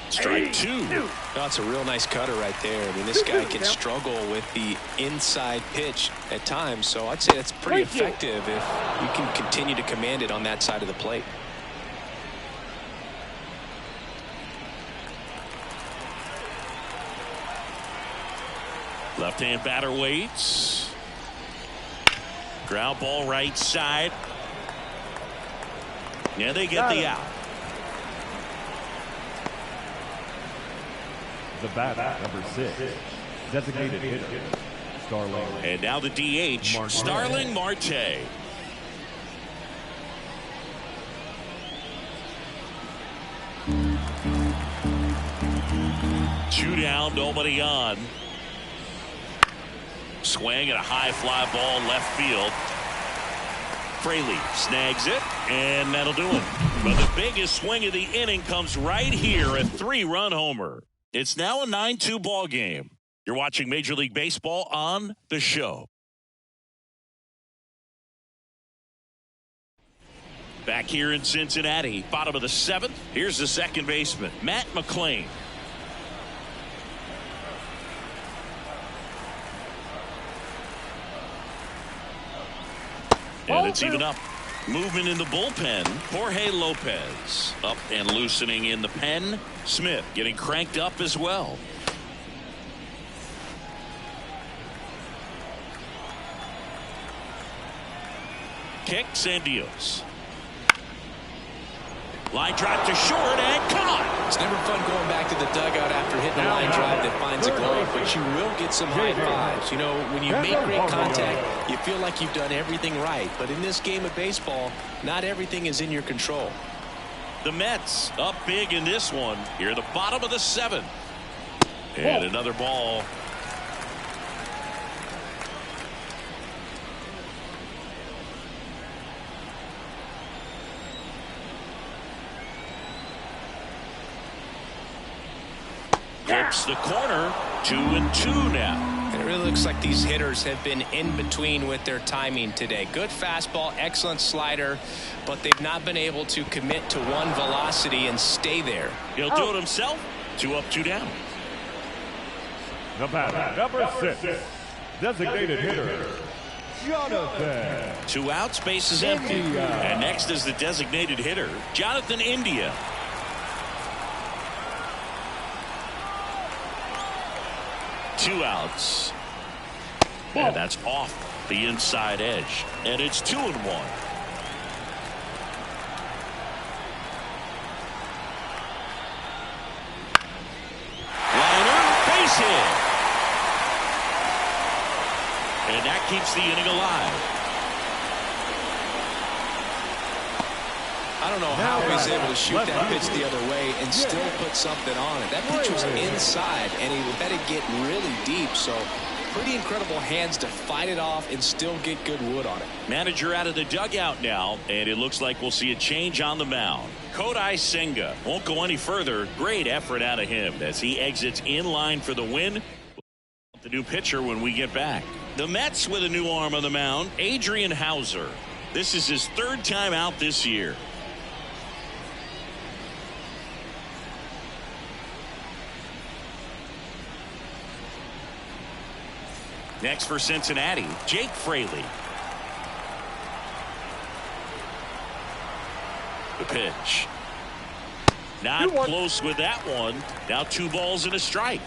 S1: Strike 2.
S2: That's a real nice cutter right there. I mean, this guy can struggle with the inside pitch at times, so I'd say that's pretty effective if you can continue to command it on that side of the plate.
S1: Left-hand batter waits. Ground ball right side. Yeah, they get the out.
S3: The batter, number 6, designated hitter, Starling.
S1: And now the DH, Starling Marte. Two down, nobody on. Swing and a high fly ball left field. Fraley snags it, and that'll do it. But the biggest swing of the inning comes right here, a 3-run homer. It's now a 9-2 ball game. You're watching Major League Baseball on The Show. Back here in Cincinnati, bottom of the 7th. Here's the second baseman, Matt McClain. And it's even up. Movement in the bullpen. Jorge Lopez up and loosening in the pen. Smith getting cranked up as well. kicks and deals. Line drive to short and caught.
S2: It's never fun going back to the dugout after hitting a line drive that finds a glove, but you will get some high fives. You know, when you make great contact, you feel like you've done everything right. But in this game of baseball, not everything is in your control.
S1: The Mets up big in this one. Here at the bottom of the 7th. And another ball. Tips the corner. 2-2 now.
S2: It really looks like these hitters have been in between with their timing today. Good fastball, excellent slider, but they've not been able to commit to one velocity and stay there.
S1: He'll do it himself. 2 up, 2 down.
S3: The batter, number 6, designated hitter, Jonathan.
S1: 2 outs, base is empty. And next is the designated hitter, Jonathan India. Two outs. And that's off the inside edge. And it's 2-1. Liner, base hit. And that keeps the inning alive.
S2: I don't know how he's able to shoot that pitch the other way and still put something on it. That pitch was inside, and he let it get really deep. So pretty incredible hands to fight it off and still get good wood on it.
S1: Manager out of the dugout now, and it looks like we'll see a change on the mound. Kodai Senga won't go any further. Great effort out of him as he exits in line for the win. The new pitcher when we get back. The Mets with a new arm on the mound, Adrian Hauser. This is his 3rd time out this year. Next for Cincinnati, Jake Fraley. The pitch. Not close with that one. Now 2 balls and a strike.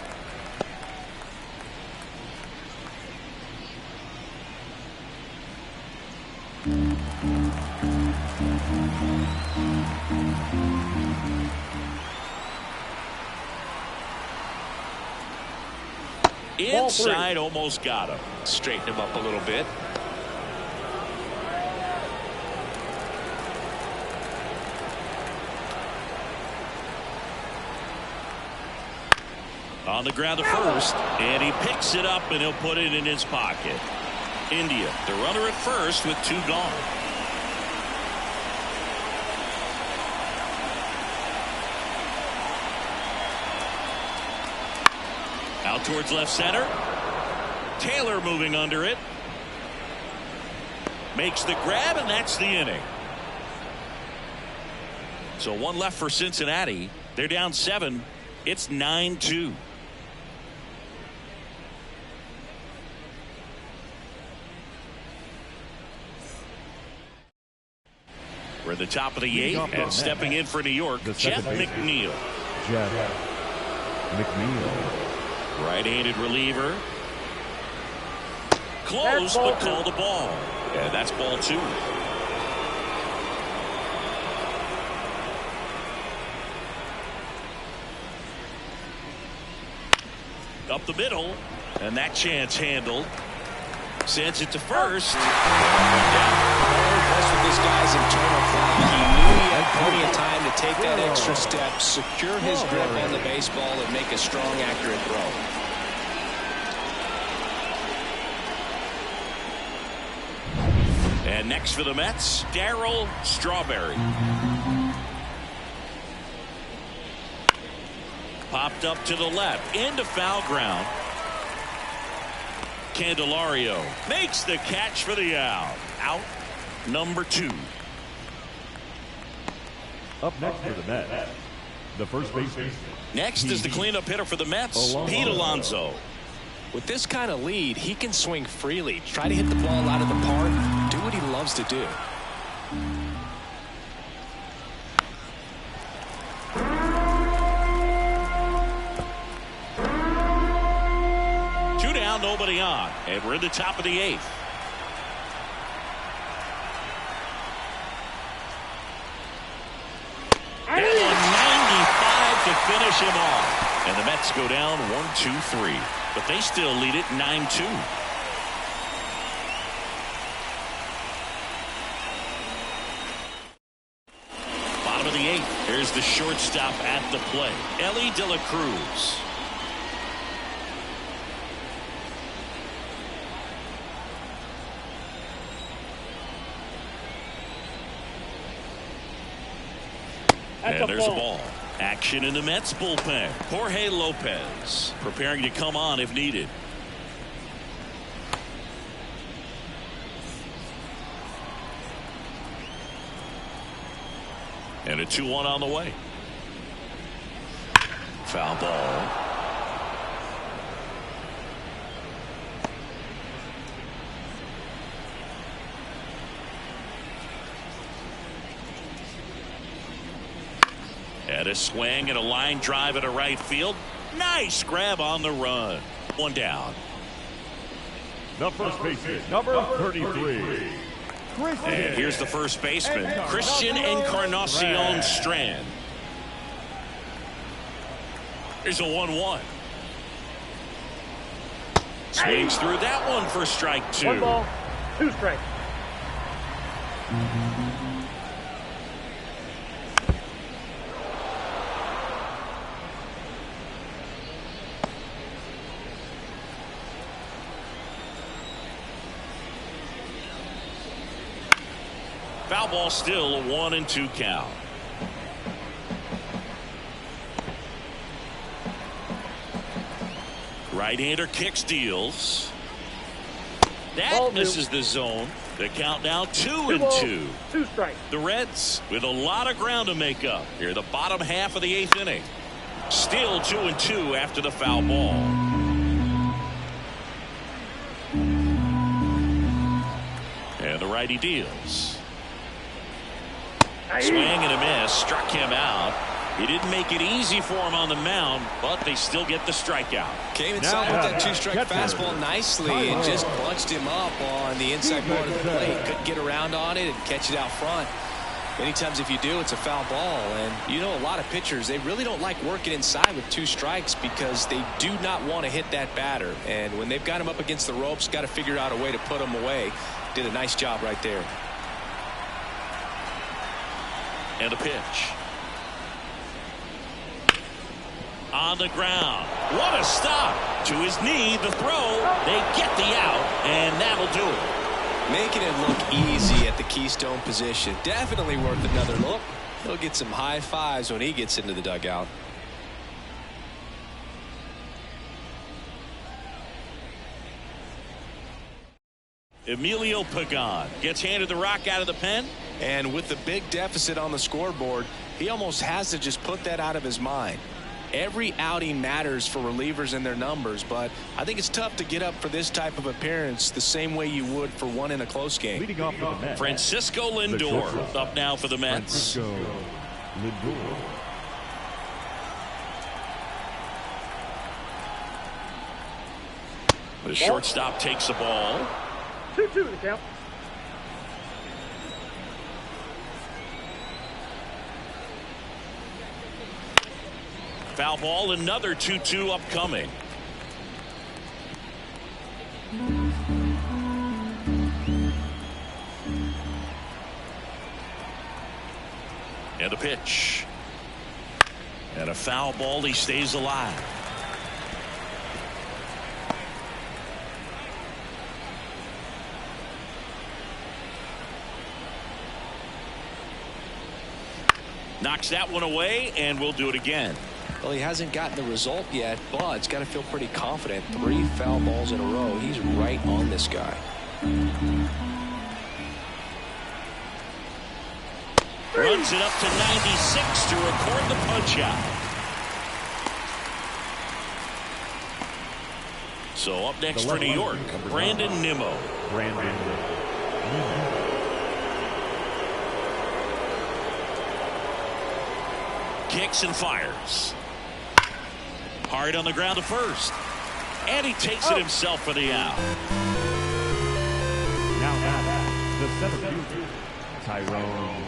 S1: Inside, almost got him.
S2: Straighten him up a little bit.
S1: On the ground to first, and he picks it up and he'll put it in his pocket. India, the runner at first with 2 gone. Out towards left center. Taylor moving under it. Makes the grab, and that's the inning. So 1 left for Cincinnati. They're down 7. It's 9-2. We're at the top of the 8th, and stepping in for New York, Jeff McNeil.
S3: Jeff McNeil.
S1: Right-handed reliever. Close, but called the ball. And that's ball 2. Up the middle, and that chance handled. Sends it to first.
S2: That's with this guy's internal clock. He knew he had plenty of time to take that extra step, secure his grip on the baseball, and make a strong, accurate throw.
S1: And next for the Mets, Darryl Strawberry. Popped up to the left, into foul ground. Candelario makes the catch for the out. Out number 2.
S3: Up next for the Mets, the first baseman.
S1: Next is the cleanup hitter for the Mets, Pete Alonso.
S2: With this kind of lead, he can swing freely, try to hit the ball out of the park, do what he loves to do.
S1: Nobody on, and we're in the top of the 8th. finish him off. And the Mets go down 1-2-3. But they still lead it 9-2. Bottom of the 8th. Here's the shortstop at the plate, Ellie De La Cruz. And there's a ball. Action in the Mets bullpen. Jorge Lopez preparing to come on if needed. And a 2-1 on the way. Foul ball. And a swing and a line drive at a right field. Nice grab on the run. One down.
S3: The first baseman, number 33.
S1: And here's the first baseman, Christian Encarnacion Strand. Here's a 1-1. Swings through that one for strike 2.
S4: 1 ball, 2 strikes.
S1: Foul ball, still a 1-2 count. Right-hander kicks, deals. That misses the zone. The count now 2-2.
S4: 2 strikes.
S1: The Reds with a lot of ground to make up here, the bottom half of the 8th inning. Still 2-2 after the foul ball. And the righty deals. Swing and a miss, struck him out. He didn't make it easy for him on the mound, but they still get the strikeout.
S2: Came inside with that 2-strike fastball nicely and just bunched him up on the inside part of the plate. Couldn't get around on it and catch it out front. Many times if you do, it's a foul ball. And you know, a lot of pitchers, they really don't like working inside with 2 strikes because they do not want to hit that batter. And when they've got him up against the ropes, got to figure out a way to put him away. Did a nice job right there.
S1: And a pitch. On the ground. What a stop. To his knee, the throw. They get the out, and that'll do it.
S2: Making it look easy at the keystone position. Definitely worth another look. He'll get some high fives when he gets into the dugout.
S1: Emilio Pagan gets handed the rock out of the pen.
S2: And with the big deficit on the scoreboard, he almost has to just put that out of his mind. Every outing matters for relievers and their numbers, but I think it's tough to get up for this type of appearance the same way you would for one in a close game.
S3: Leading off for the Mets,
S1: Francisco Lindor up now for the Mets.
S3: Francisco Lindor.
S1: The shortstop takes the ball.
S4: 2-2 the count.
S1: Foul ball, another 2-2 upcoming. And a pitch. And a foul ball, he stays alive. Knocks that one away, and we'll do it again.
S2: Well, he hasn't gotten the result yet, but he's got to feel pretty confident. 3 foul balls in a row. He's right on this guy.
S1: Runs it up to 96 to record the punch out. So up next for New York, Brandon Nimmo. Kicks and fires. Hard on the ground to first. And he takes it himself for the out.
S3: Now the 7th, Tyrone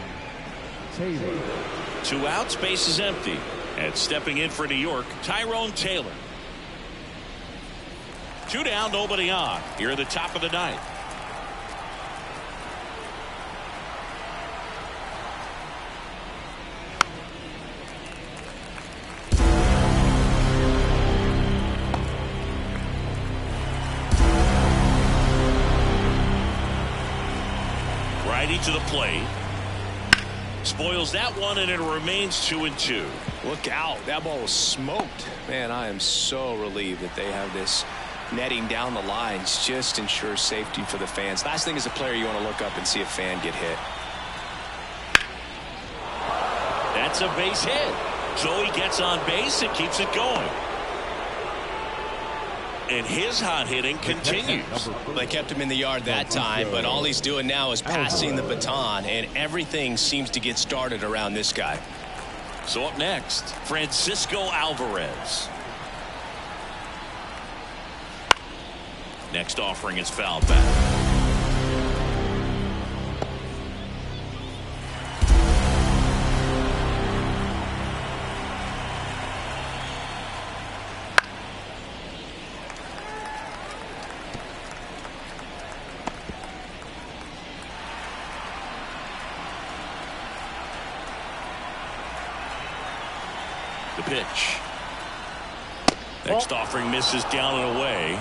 S3: Taylor.
S1: 2 outs, base is empty. And stepping in for New York, Tyrone Taylor. 2 down, nobody on. Here at the top of the ninth. Righty to the plate. Spoils that one, and it remains 2-2.
S2: Look out. That ball was smoked. Man, I am so relieved that they have this netting down the lines. Just ensures safety for the fans. Last thing as a player, you want to look up and see a fan get hit.
S1: That's a base hit. So he gets on base and keeps it going. And his hot hitting continues.
S2: They kept him in the yard that time, but all he's doing now is passing the baton, and everything seems to get started around this guy.
S1: So up next, Francisco Alvarez. Next offering is fouled back. The pitch. Next offering misses down and away.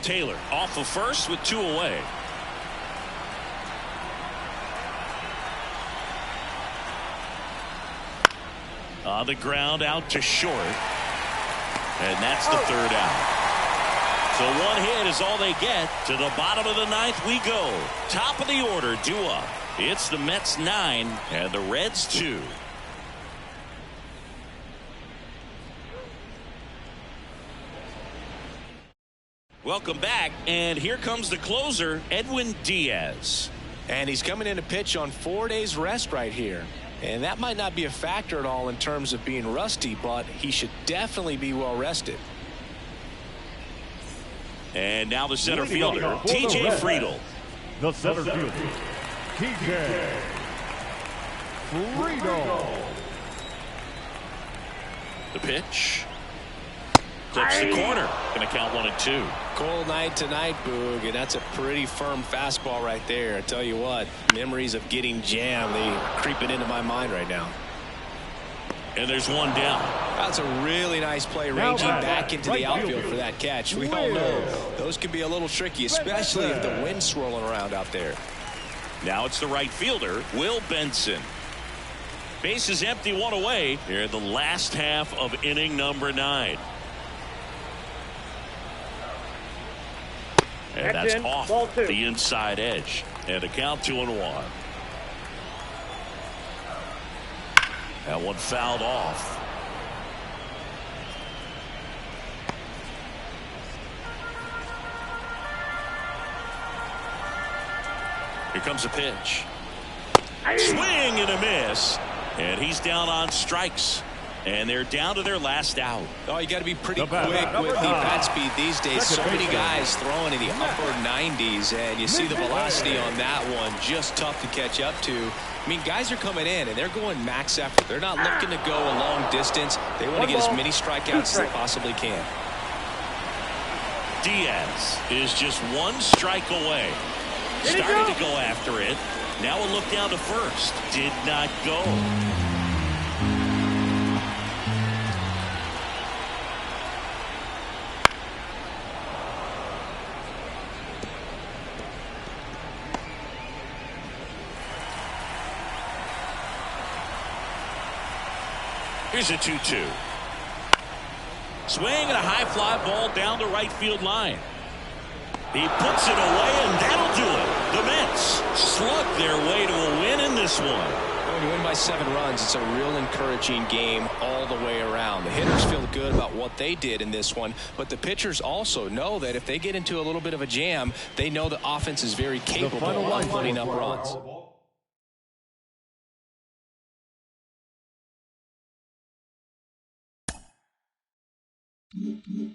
S1: Taylor off of first with 2 away. On the ground, out to short. And that's the 3rd out. So 1 hit is all they get. To the bottom of the 9th we go. Top of the order, due up. It's the Mets 9 and the Reds 2. Welcome back, and here comes the closer, Edwin Diaz.
S2: And he's coming in to pitch on 4 days rest right here. And that might not be a factor at all in terms of being rusty, but he should definitely be well rested.
S1: And now the center fielder, T.J. Friedl.
S3: The center fielder, T.J. Friedl.
S1: The pitch. Clips the corner. Going to count 1-2.
S2: Cold night tonight, Boog, and that's a pretty firm fastball right there. I tell you what, memories of getting jammed, they creeping into my mind right now.
S1: And there's 1 down.
S2: That's a really nice play, ranging back into the outfield for that catch. We all know those can be a little tricky, especially if the wind's swirling around out there.
S1: Now it's the right fielder, Will Benson. Base is empty, 1 away here in the last half of inning number 9. And that's off the inside edge. And a count 2-1. That one fouled off. Here comes a pitch. Swing and a miss. And he's down on strikes. And they're down to their last out.
S2: Oh, you got to be pretty quick with the bat speed these days. So many guys throwing in the upper 90s, and you see the velocity on that one. Just tough to catch up to. I mean, guys are coming in, and they're going max effort. They're not looking to go a long distance. They want to get as many strikeouts as they possibly can.
S1: Diaz is just 1 strike away. Started to go after it. Now a look down to first. Did not go. Here's a 2-2. Swing and a high fly ball down the right field line. He puts it away, and that'll do it. The Mets slug their way to a win in this one.
S2: When you win by 7 runs, it's a real encouraging game all the way around. The hitters feel good about what they did in this one, but the pitchers also know that if they get into a little bit of a jam, they know the offense is very capable of putting up runs.
S5: 2-2.